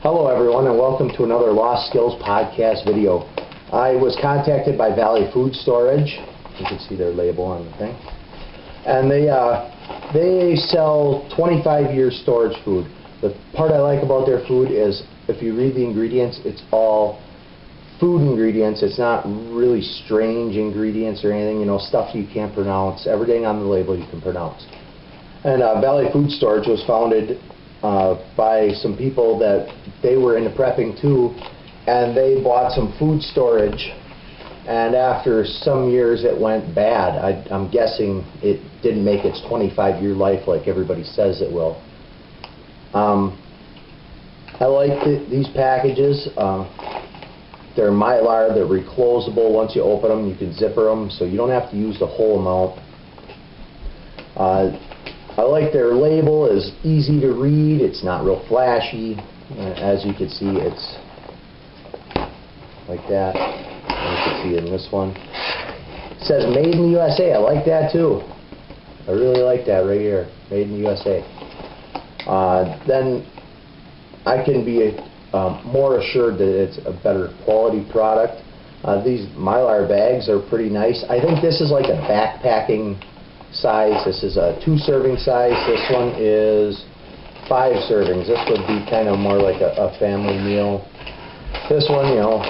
Hello everyone, and welcome to another Lost Skills podcast video. I was contacted by Valley Food Storage. You can see their label on the thing. And they sell 25-year storage food. The part I like about their food is if you read the ingredients, it's all food ingredients. It's not really strange ingredients or anything, you know, stuff you can't pronounce. Everything on the label you can pronounce. And Valley Food Storage was founded by some people that they were into prepping too, and they bought some food storage, and after some years it went bad. I'm guessing it didn't make its 25-year life like everybody says it will. I like these packages. They're Mylar, they're reclosable. Once you open them you can zipper them, so you don't have to use the whole amount. I like their label. It's easy to read. It's not real flashy. As you can see, it's like that. You can see in this one. It says Made in the USA. I like that too. I really like that right here. Made in the USA. Then I can be more assured that it's a better quality product. These Mylar bags are pretty nice. I think this is like a backpacking size. This is a 2-serving size. This one is 5 servings. This would be kind of more like a family meal. This one, you know,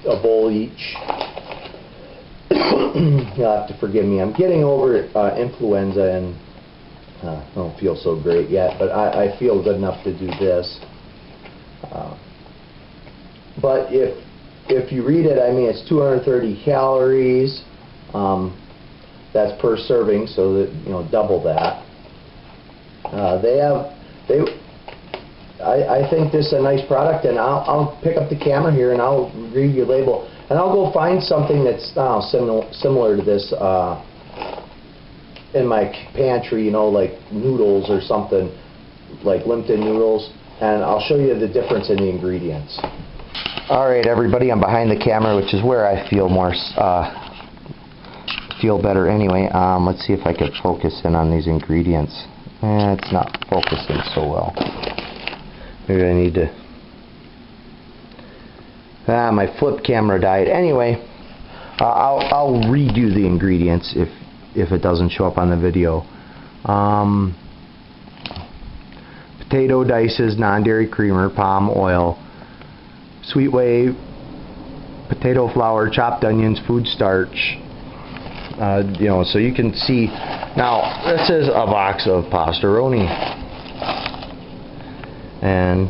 a bowl each. You'll have to forgive me. I'm getting over influenza and I don't feel so great yet, but I feel good enough to do this. But if you read it, I mean, it's 230 calories. That's per serving, so that, you know, double that. I think this is a nice product, and I'll pick up the camera here and I'll read your label, and I'll go find something that's similar to this in my pantry, you know, like noodles or something, like Limpton noodles, and I'll show you the difference in the ingredients. Alright everybody, I'm behind the camera, which is where I feel more feel better anyway. Let's see if I could focus in on these ingredients. It's not focusing so well. Maybe I need to... my flip camera died. Anyway, I'll redo the ingredients if it doesn't show up on the video. Potato dices, non-dairy creamer, palm oil, sweet whey, potato flour, chopped onions, food starch. You know, so you can see. Now this is a box of pastaroni, and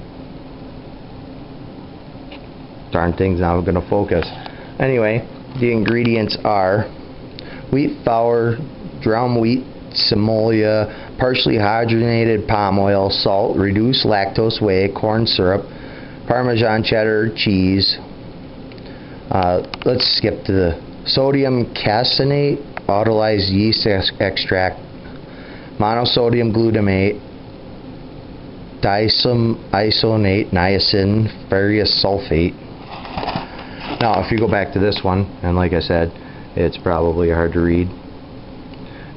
darn thing's not going to focus. Anyway, the ingredients are wheat flour, drum wheat, semola, partially hydrogenated palm oil, salt, reduced lactose whey, corn syrup, Parmesan cheddar cheese. Let's skip to the sodium caseinate, autolyzed yeast extract, monosodium glutamate, diisomate, niacin, ferrous sulfate. Now if you go back to this one, and like I said, it's probably hard to read,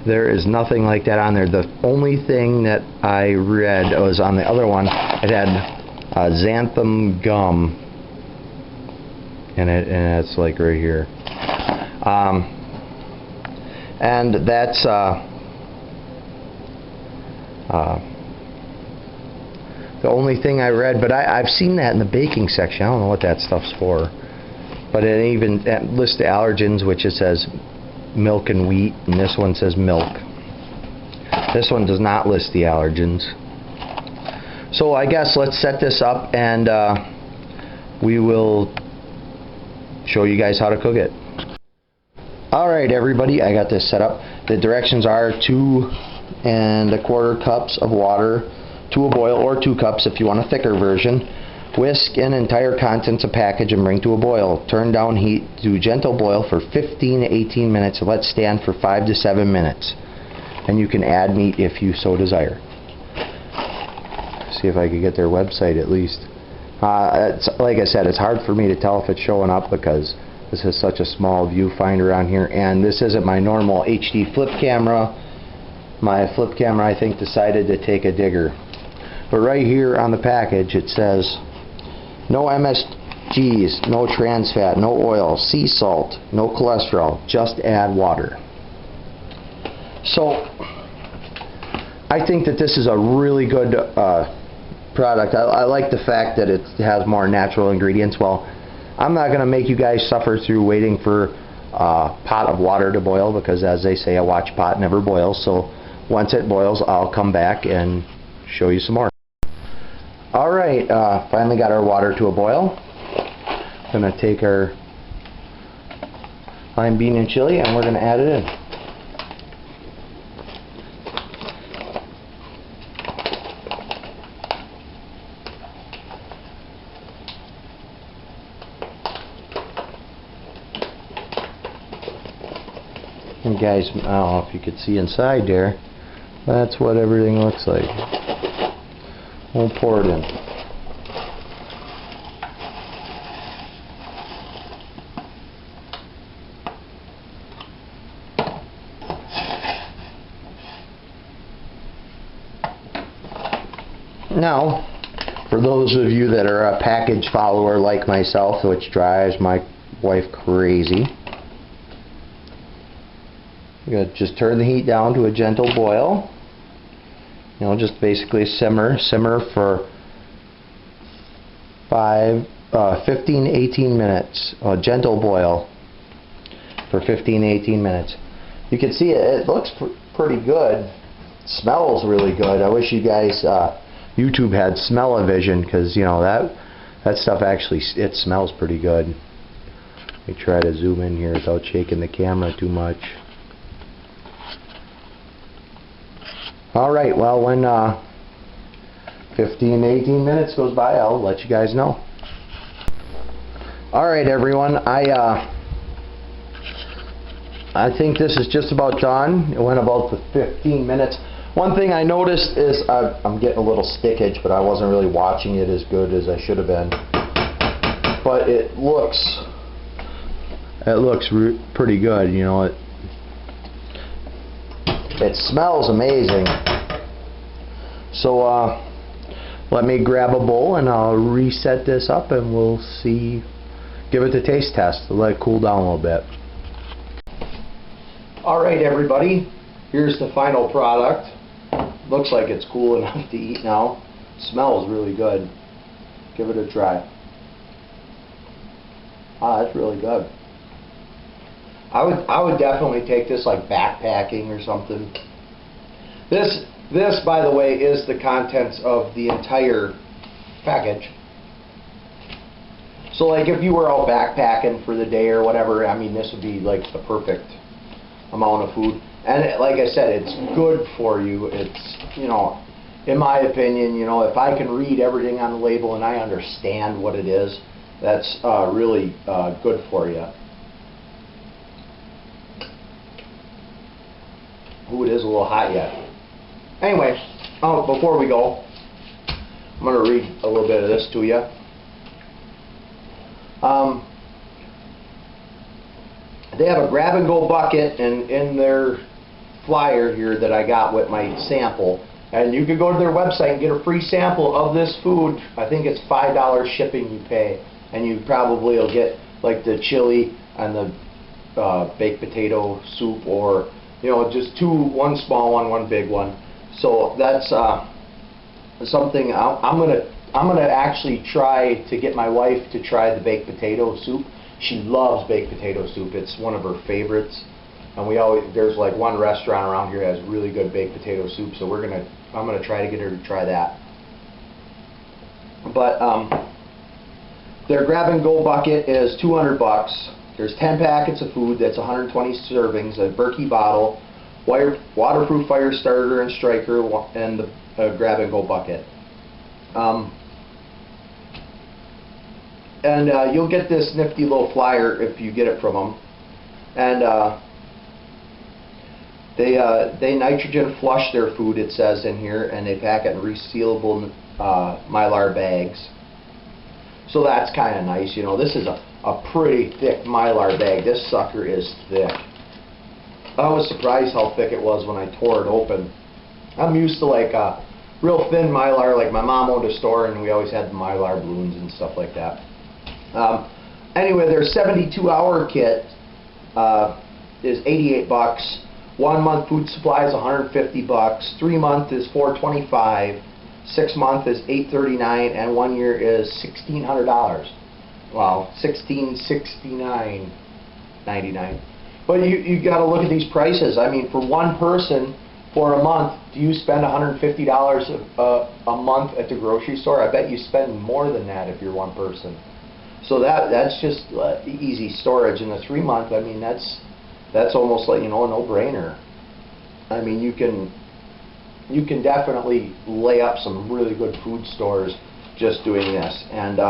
there is nothing like that on there. The only thing that I read was on the other one. It had xanthan gum in it, and it's like right here. And that's the only thing I read, but I've seen that in the baking section. I don't know what that stuff's for, but it even lists the allergens, which it says milk and wheat, and this one says milk. This one does not list the allergens. So I guess let's set this up, and we will show you guys how to cook it. Alright everybody, I got this set up. The directions are 2 1/4 cups of water to a boil, or 2 cups if you want a thicker version. Whisk in entire contents of package and bring to a boil. Turn down heat to gentle boil for 15 to 18 minutes and let stand for 5 to 7 minutes. And you can add meat if you so desire. See if I could get their website at least. It's, like I said, it's hard for me to tell if it's showing up because this is such a small viewfinder on here, and this isn't my normal HD flip camera. My flip camera, I think, decided to take a digger. But right here on the package it says No MSGs, no trans fat, no oil, sea salt, no cholesterol. Just add water. So I think that this is a really good product. I like the fact that it has more natural ingredients. Well, I'm not going to make you guys suffer through waiting for a pot of water to boil, because as they say, a watch pot never boils. So once it boils, I'll come back and show you some more. Alright, finally got our water to a boil. Gonna take our lime bean and chili and we're gonna add it in. And guys, I don't know if you could see inside there, that's what everything looks like. We'll pour it in. Now, for those of you that are a package follower like myself, which drives my wife crazy, you're going to just turn the heat down to a gentle boil. You know, just basically simmer for 15-18 minutes. A gentle boil for 15-18 minutes. You can see it looks pretty good. It smells really good. I wish you guys YouTube had smell-o-vision, because you know that stuff actually, it smells pretty good. Let me try to zoom in here without shaking the camera too much. Alright, well, when 15-18 minutes goes by, I'll let you guys know. Alright everyone, I think this is just about done. It went about the 15 minutes. One thing I noticed is I'm getting a little stickage, but I wasn't really watching it as good as I should have been. But it looks pretty good, you know. It smells amazing. So let me grab a bowl and I'll reset this up and we'll see, give it a taste test, let it cool down a little bit. Alright everybody, here's the final product. Looks like it's cool enough to eat now. Smells really good. Give it a try. That's really good. I would definitely take this like backpacking or something. This by the way is the contents of the entire package. So like if you were out backpacking for the day or whatever, I mean this would be like the perfect amount of food. And like I said, it's good for you. It's, you know, in my opinion, you know, if I can read everything on the label and I understand what it is, that's really good for you. Ooh, it is a little hot yet. Anyway, before we go, I'm going to read a little bit of this to you. They have a grab-and-go bucket in their flyer here that I got with my sample. And you can go to their website and get a free sample of this food. I think it's $5 shipping you pay. And you probably will get like the chili and the baked potato soup, or you know, just one small one, one big one. So that's something I'm gonna actually try to get my wife to try the baked potato soup. She loves baked potato soup. It's one of her favorites. And there's like one restaurant around here that has really good baked potato soup. So I'm gonna try to get her to try that. But their grab-and-go bucket is $200. There's 10 packets of food. That's 120 servings. A Berkey bottle, waterproof fire starter and striker, and the grab-and-go bucket. And you'll get this nifty little flyer if you get it from them. And they nitrogen flush their food, it says in here, and they pack it in resealable Mylar bags. So that's kind of nice. You know, this is a pretty thick Mylar bag. This sucker is thick. I was surprised how thick it was when I tore it open. I'm used to like real thin Mylar. Like my mom owned a store, and we always had the Mylar balloons and stuff like that. Anyway, their 72-hour kit is $88. 1 month food supply is $150. 3 month is $425. 6 month is $839, and 1 year is $1,600. Wow, $1,669.99. But you got to look at these prices. I mean, for one person for a month, do you spend $150 a month at the grocery store? I bet you spend more than that if you're one person. So that's just easy storage. In the 3 month, I mean, that's almost like, you know, a no-brainer. I mean, you can definitely lay up some really good food stores just doing this. And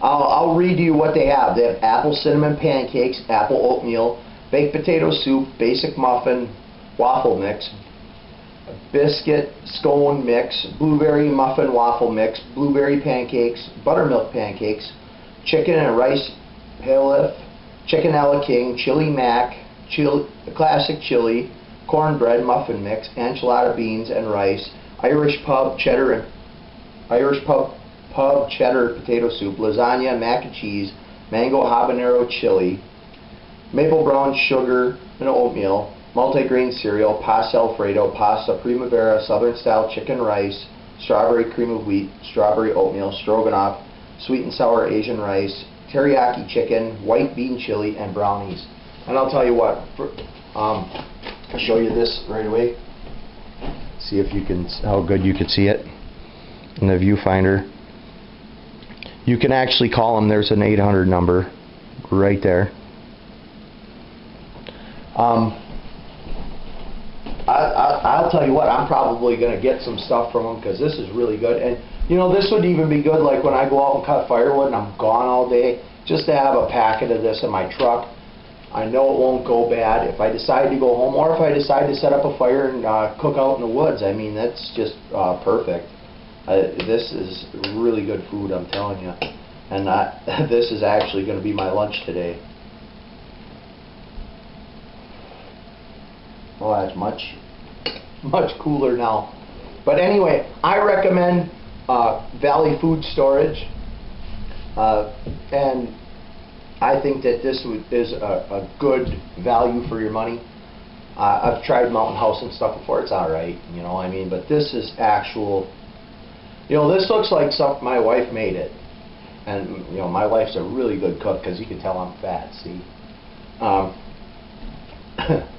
I'll read you what they have. They have apple cinnamon pancakes, apple oatmeal, baked potato soup, basic muffin, waffle mix, biscuit scone mix, blueberry muffin waffle mix, blueberry pancakes, buttermilk pancakes, chicken and rice pilaf, chicken a la king, chili mac, classic chili, cornbread muffin mix, enchilada beans and rice, Irish pub cheddar potato soup, lasagna, mac and cheese, mango habanero chili, maple brown sugar and oatmeal, multigrain cereal, pasta alfredo, pasta primavera, southern style chicken rice, strawberry cream of wheat, strawberry oatmeal, stroganoff, sweet and sour Asian rice, teriyaki chicken, white bean chili, and brownies. And I'll tell you what, I'll show you this right away. See if you can, how good you can see it in the viewfinder. You can actually call them. There's an 800 number right there. I'll tell you what, I'm probably going to get some stuff from them because this is really good. And you know, this would even be good like when I go out and cut firewood and I'm gone all day, just to have a packet of this in my truck. I know it won't go bad if I decide to go home, or if I decide to set up a fire and cook out in the woods. I mean, that's just perfect. This is really good food, I'm telling you. And this is actually going to be my lunch today. Oh, that's much cooler now. But anyway, I recommend Valley Food Storage, and I think that this is a good value for your money. I've tried Mountain House and stuff before. It's alright, you know, I mean, but this is actual, you know, this looks like something my wife made it. And, you know, my wife's a really good cook because you can tell I'm fat, see?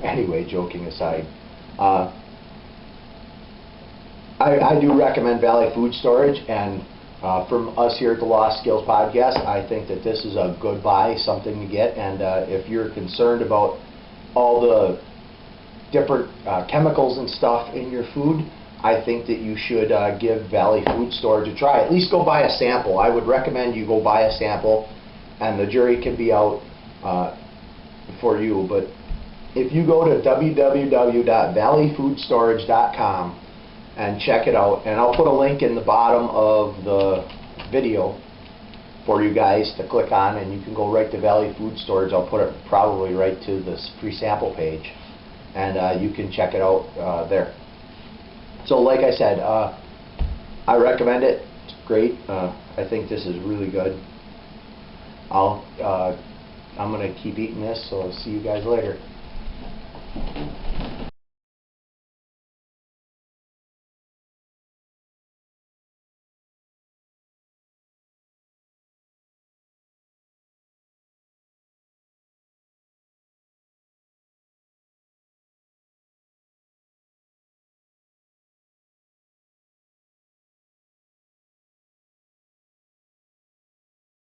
Anyway, joking aside, I do recommend Valley Food Storage, and from us here at the Lost Skills Podcast, I think that this is a good buy, something to get. And if you're concerned about all the different chemicals and stuff in your food, I think that you should give Valley Food Storage a try. At least go buy a sample. I would recommend you go buy a sample, and the jury can be out for you. But if you go to www.valleyfoodstorage.com and check it out, and I'll put a link in the bottom of the video for you guys to click on, and you can go right to Valley Food Storage. I'll put it probably right to this free sample page, and you can check it out there. So like I said, I recommend it. It's great. I think this is really good. I'm going to keep eating this, so I'll see you guys later.